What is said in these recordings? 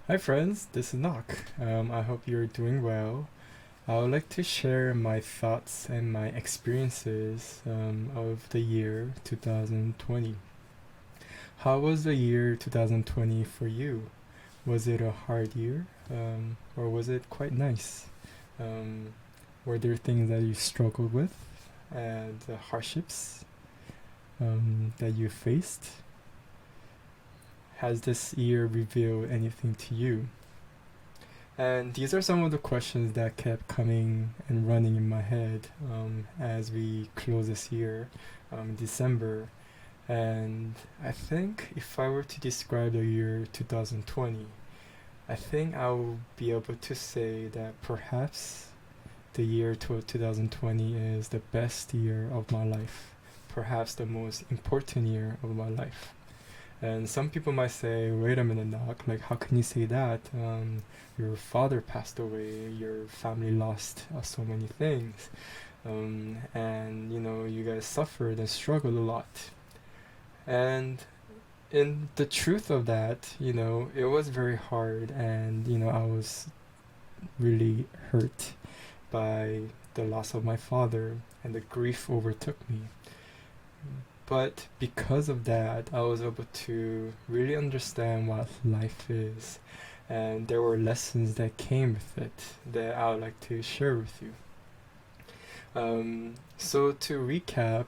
Hi friends, this is Knock. I hope you're doing well. I would like to share my thoughts and my experiences of the year 2020. How was the year 2020 for you? Was it a hard year or was it quite nice? Um, were there things that you struggled with and hardships that you faced? Has this year revealed anything to you? And these are some of the questions that kept coming and running in my head as we close this year, December. And I think if I were to describe the year 2020, I think I will be able to say that perhaps the year 2020 is the best year of my life, perhaps the most important year of my life. And some people might say, wait a minute, Doc, like, how can you say that? Your father passed away, your family lost so many things, and you guys suffered and struggled a lot. And in the truth of that, it was very hard, and I was really hurt by the loss of my father, and the grief overtook me. But because of that, I was able to really understand what life is. And there were lessons that came with it that I would like to share with you. So to recap,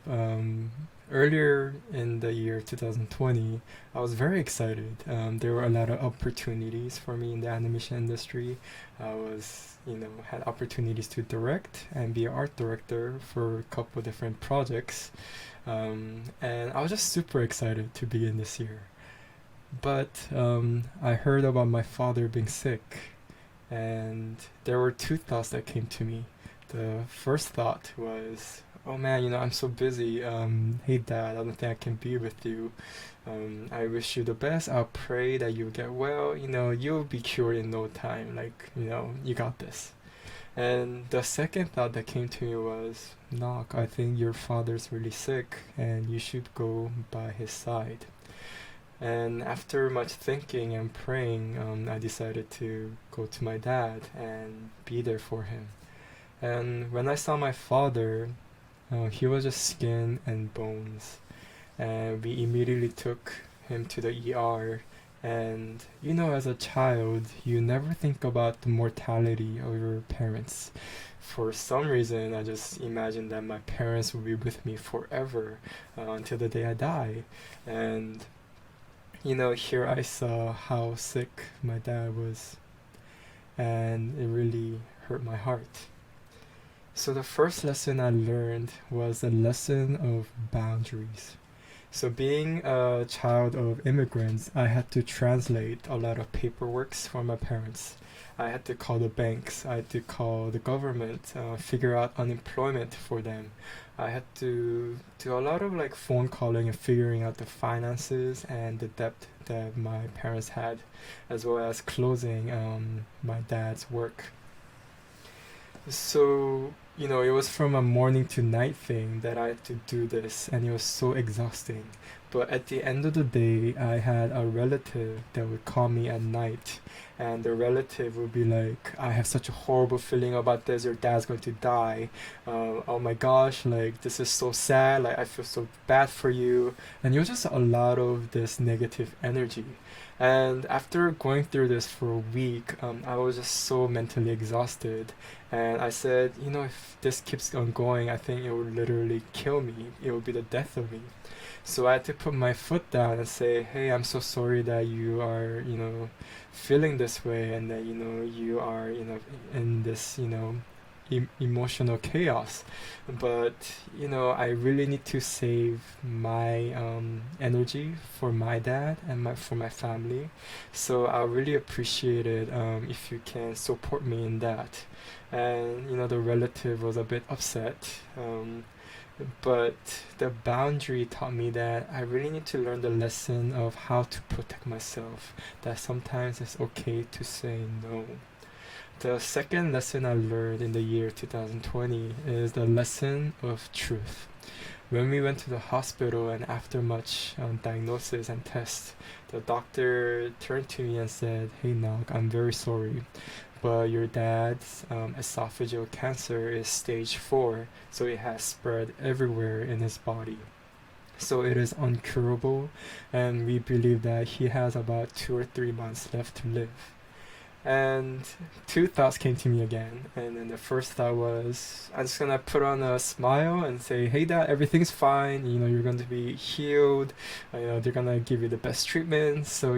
earlier in the year 2020, I was very excited. There were a lot of opportunities for me in the animation industry. I was, had opportunities to direct and be an art director for a couple different projects. And I was just super excited to begin this year. But I heard about my father being sick, and there were two thoughts that came to me. The first thought was, oh man, I'm so busy. Hey dad, I don't think I can be with you. I wish you the best. I'll pray that you get well. You'll be cured in no time. Like, you got this. And the second thought that came to me was, Knock, I think your father's really sick and you should go by his side. And after much thinking and praying, I decided to go to my dad and be there for him. And when I saw my father, he was just skin and bones. And we immediately took him to the ER. And as a child, you never think about the mortality of your parents. For some reason, I just imagined that my parents would be with me forever until the day I die. And here I saw how sick my dad was, and it really hurt my heart. So the first lesson I learned was a lesson of boundaries. So being a child of immigrants, I had to translate a lot of paperworks for my parents. I had to call the banks. I had to call the government, figure out unemployment for them. I had to do a lot of like phone calling and figuring out the finances and the debt that my parents had, as well as closing my dad's work. So, it was from a morning to night thing that I had to do this, and it was so exhausting. But at the end of the day, I had a relative that would call me at night, and the relative would be like, I have such a horrible feeling about this, your dad's going to die. Oh my gosh, like, this is so sad, like, I feel so bad for you. And it was just a lot of this negative energy. And after going through this for a week, I was just so mentally exhausted. And I said, if this keeps on going, I think it will literally kill me. It will be the death of me. So I had to put my foot down and say, hey, I'm so sorry that you are, feeling this way and that, you are, in this, emotional chaos. But, I really need to save my energy for my dad and for my family. So I really appreciate it if you can support me in that. And, the relative was a bit upset. But the boundary taught me that I really need to learn the lesson of how to protect myself, that sometimes it's okay to say no. The second lesson I learned in the year 2020 is the lesson of truth. When we went to the hospital and after much diagnosis and tests, the doctor turned to me and said, "Hey, Nog, I'm very sorry, but your dad's esophageal cancer is stage 4, so it has spread everywhere in his body. So it is uncurable, and we believe that he has about 2 or 3 months left to live." And two thoughts came to me again. And then the first thought was, I'm just gonna put on a smile and say, "Hey, Dad, everything's fine. You're going to be healed. They're gonna give you the best treatment. So,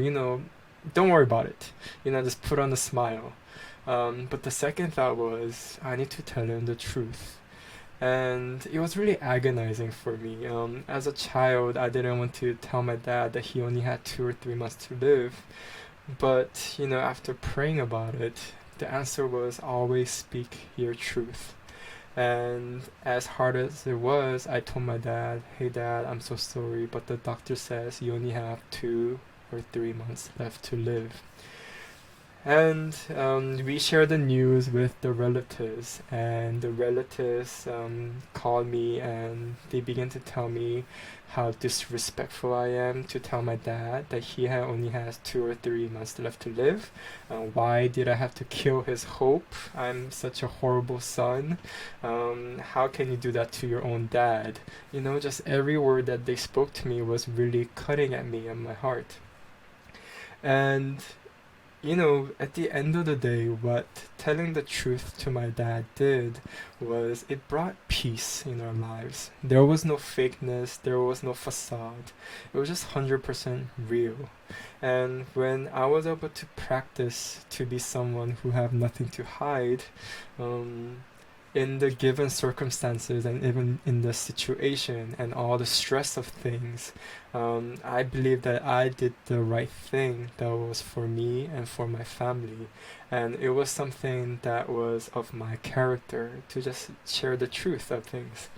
don't worry about it. Just put on a smile." But the second thought was, I need to tell him the truth. And it was really agonizing for me. As a child, I didn't want to tell my dad that he only had 2 or 3 months to live. But, after praying about it, the answer was always speak your truth. And as hard as it was, I told my dad, "Hey, Dad, I'm so sorry, but the doctor says you only have 2 or 3 months left to live." And we shared the news with the relatives, and the relatives called me and they began to tell me how disrespectful I am to tell my dad that only has 2 or 3 months left to live. Why did I have to kill his hope? I'm such a horrible son. How can you do that to your own dad? Just every word that they spoke to me was really cutting at me and my heart. And at the end of the day, what telling the truth to my dad did was it brought peace in our lives. There was no fakeness, there was no facade. It was just 100% real. And when I was able to practice to be someone who have nothing to hide, um, in the given circumstances and even in the situation and all the stress of things, I believe that I did the right thing that was for me and for my family. And it was something that was of my character to just share the truth of things.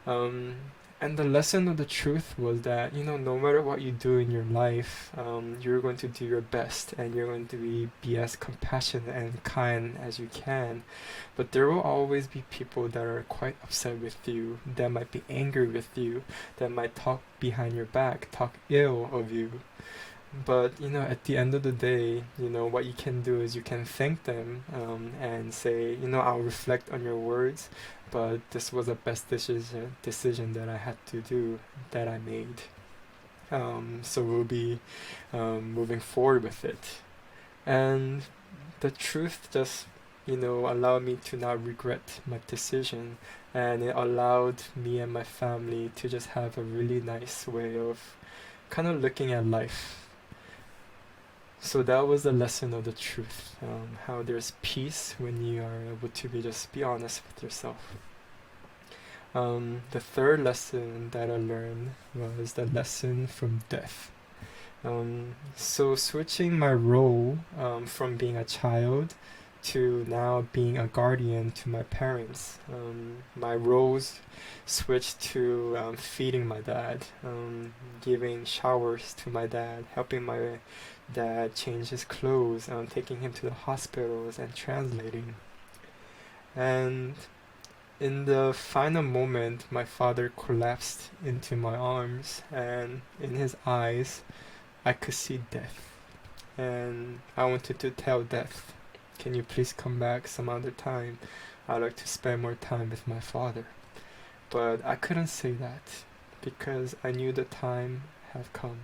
Um, and the lesson of the truth was that, no matter what you do in your life, you're going to do your best and you're going to be as compassionate and kind as you can. But there will always be people that are quite upset with you, that might be angry with you, that might talk behind your back, talk ill of you. But at the end of the day, what you can do is you can thank them and say, "I'll reflect on your words, but this was the best decision that I had to do, that I made. So we'll be moving forward with it." And the truth just, allowed me to not regret my decision, and it allowed me and my family to just have a really nice way of kind of looking at life. So that was the lesson of the truth, how there's peace when you are able to just be honest with yourself. The third lesson that I learned was the lesson from death. So switching my role from being a child to now being a guardian to my parents. My roles switched to feeding my dad, giving showers to my dad, helping my dad change his clothes, taking him to the hospitals and translating. And in the final moment, my father collapsed into my arms, and in his eyes, I could see death. And I wanted to tell death, "Can you please come back some other time? I'd like to spend more time with my father." But I couldn't say that because I knew the time had come.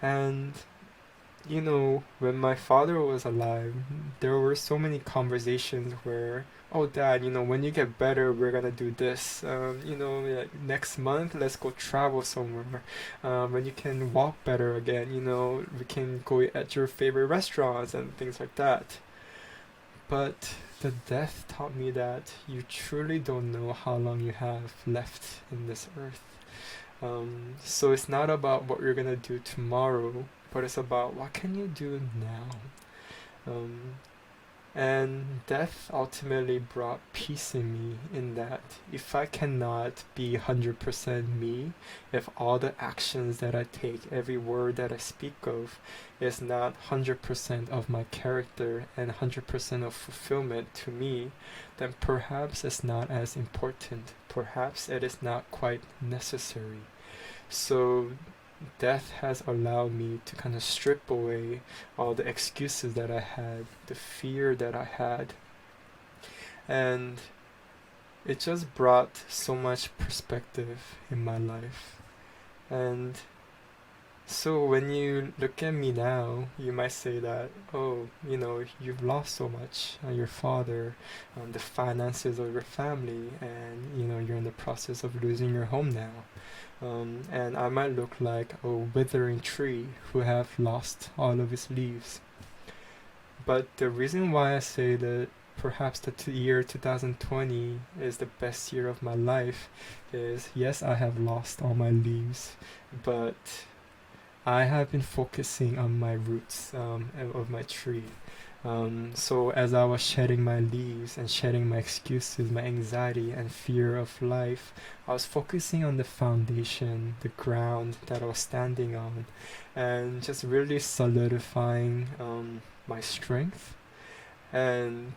And when my father was alive, there were so many conversations where, "Oh, Dad, when you get better, we're gonna do this. Like next month, let's go travel somewhere. When you can walk better again, we can go at your favorite restaurants and things like that." But the death taught me that you truly don't know how long you have left in this earth. So it's not about what you're gonna do tomorrow, but it's about what can you do now. Um, And death ultimately brought peace in me, in that if I cannot be 100% me, if all the actions that I take, every word that I speak of, is not 100% of my character and 100% of fulfillment to me, then perhaps it's not as important. Perhaps it is not quite necessary. So death has allowed me to kind of strip away all the excuses that I had, the fear that I had, and it just brought so much perspective in my life. And so when you look at me now, you might say that, oh, you've lost so much, your father, the finances of your family, and you're in the process of losing your home now. And I might look like a withering tree who have lost all of its leaves. But the reason why I say that perhaps the year 2020 is the best year of my life is, yes, I have lost all my leaves, but I have been focusing on my roots of my tree. So as I was shedding my leaves and shedding my excuses, my anxiety and fear of life, I was focusing on the foundation, the ground that I was standing on, and just really solidifying my strength. And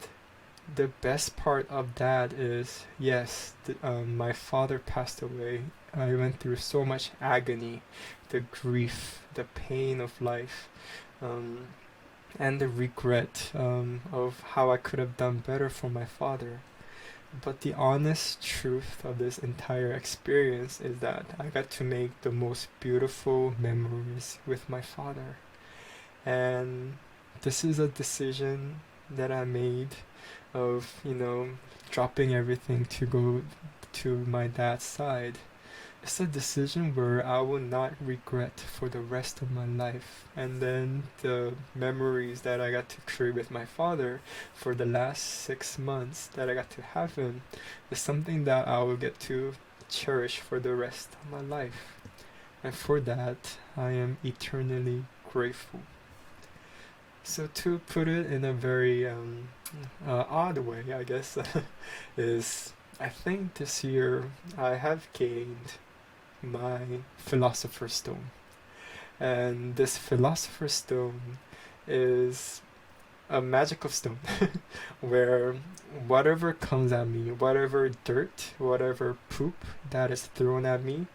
the best part of that is, yes, my father passed away. I went through so much agony, the grief, the pain of life. Um, and the regret of how I could have done better for my father. But the honest truth of this entire experience is that I got to make the most beautiful memories with my father. And this is a decision that I made of, dropping everything to go to my dad's side. It's a decision where I will not regret for the rest of my life. And then the memories that I got to create with my father for the last 6 months that I got to have him is something that I will get to cherish for the rest of my life. And for that, I am eternally grateful. So to put it in a very odd way, I guess, is I think this year I have gained my Philosopher's Stone. And this Philosopher's Stone is a magical stone where whatever comes at me, whatever dirt, whatever poop that is thrown at me,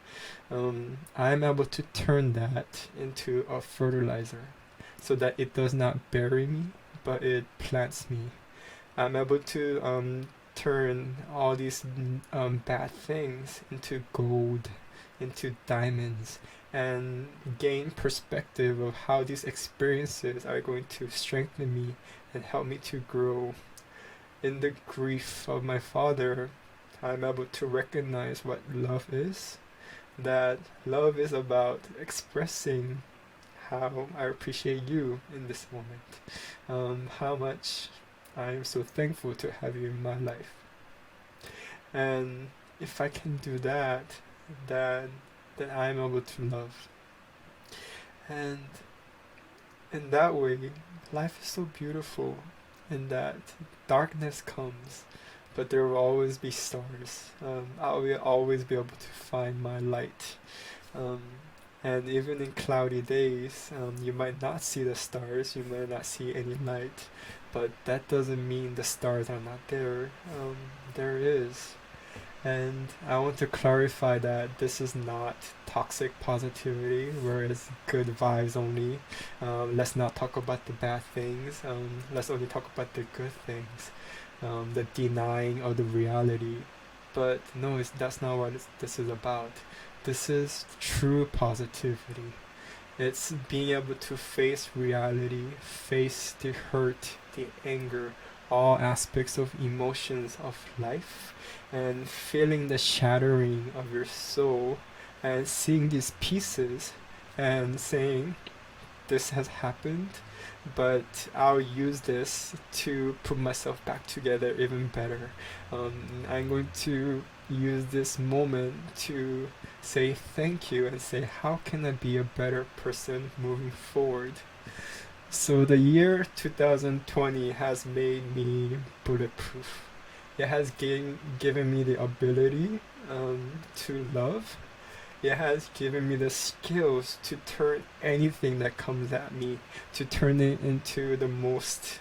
I'm able to turn that into a fertilizer so that it does not bury me, but it plants me. I'm able to turn all these bad things into gold, into diamonds, and gain perspective of how these experiences are going to strengthen me and help me to grow. In the grief of my father, I'm able to recognize what love is. That love is about expressing how I appreciate you in this moment, how much I am so thankful to have you in my life. And if I can do that, then I'm able to love. And in that way, life is so beautiful in that darkness comes, but there will always be stars. I will always be able to find my light. Um, and even in cloudy days, you might not see the stars, you might not see any light, but that doesn't mean the stars are not there. There is. And I want to clarify that this is not toxic positivity, where it's good vibes only. Let's not talk about the bad things. Let's only talk about the good things. The denying of the reality. But no, that's not what this is about. This is true positivity. It's being able to face reality, face the hurt, the anger, all aspects of emotions of life, and feeling the shattering of your soul and seeing these pieces and saying, this has happened, but I'll use this to put myself back together even better. I'm going to use this moment to say thank you and say, how can I be a better person moving forward? So the year 2020 has made me bulletproof. It has given me the ability to love. It has given me the skills to turn anything that comes at me, to turn it into the most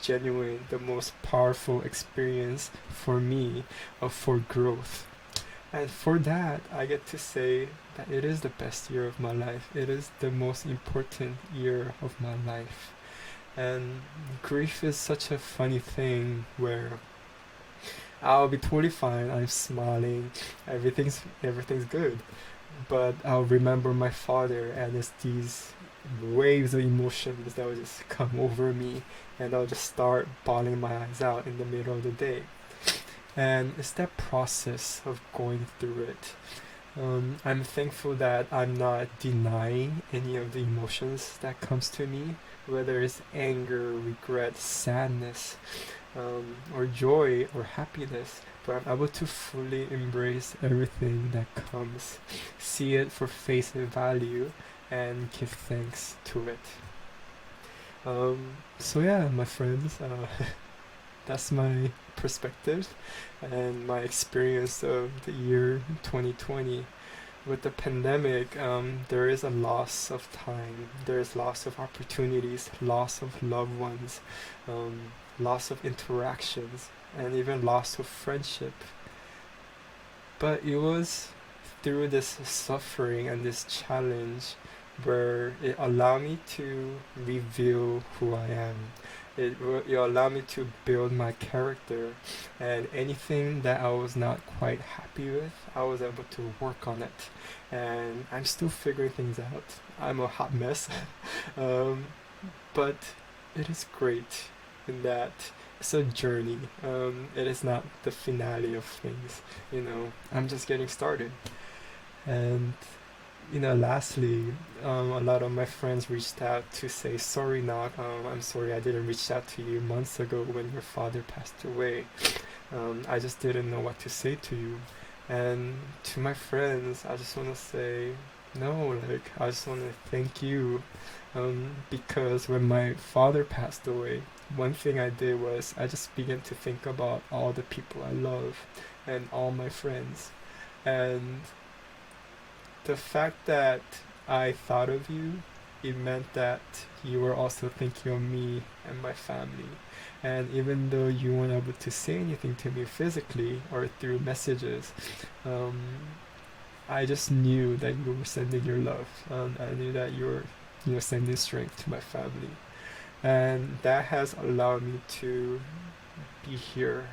genuine, the most powerful experience for me, for growth. And for that, I get to say that it is the best year of my life. It is the most important year of my life. And grief is such a funny thing where I'll be totally fine. I'm smiling. Everything's good. But I'll remember my father, and it's these waves of emotions that will just come over me, and I'll just start bawling my eyes out in the middle of the day. And it's that process of going through it. I'm thankful that I'm not denying any of the emotions that comes to me, whether it's anger, regret, sadness, or joy or happiness. But I'm able to fully embrace everything that comes, see it for face value, and give thanks to it. So yeah, my friends, that's my perspective and my experience of the year 2020. With the pandemic, there is a loss of time, there is loss of opportunities, loss of loved ones, loss of interactions, and even loss of friendship. But it was through this suffering and this challenge where it allowed me to reveal who I am. It allowed me to build my character, and anything that I was not quite happy with, I was able to work on it. And I'm still figuring things out. I'm a hot mess. um, but it is great in that it's a journey. It is not the finale of things. I'm just getting started. And lastly, a lot of my friends reached out to say, sorry, not, I'm sorry I didn't reach out to you months ago when your father passed away. I just didn't know what to say to you. And to my friends, I just want to say, no, like, I just want to thank you. Because when my father passed away, one thing I did was I just began to think about all the people I love and all my friends. And the fact that I thought of you, it meant that you were also thinking of me and my family. And even though you weren't able to say anything to me physically or through messages, um, I just knew that you were sending your love. I knew that you were, sending strength to my family. And that has allowed me to be here.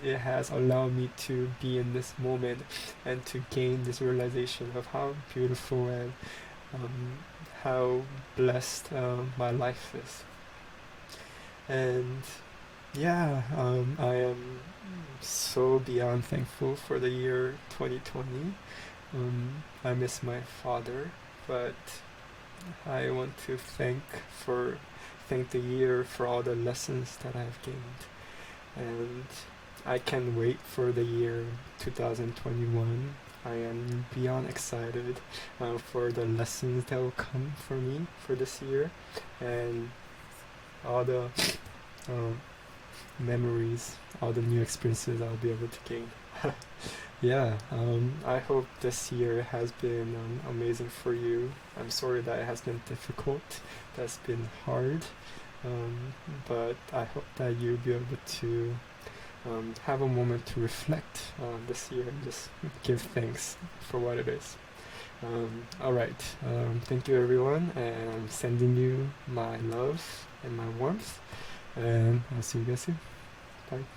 It has allowed me to be in this moment and to gain this realization of how beautiful and um, how blessed my life is. And yeah, I am so beyond thankful for the year 2020. I miss my father, but I want to thank the year for all the lessons that I've gained. And I can't wait for the year 2021. I am beyond excited for the lessons that will come for me for this year, and all the um, memories, all the new experiences I'll be able to gain. Yeah, I hope this year has been amazing for you. I'm sorry that it has been difficult, that's been hard, um, but I hope that you'll be able to have a moment to reflect on this year and just give thanks for what it is. Alright, thank you everyone, and I'm sending you my love and my warmth, and I'll see you guys soon. Bye.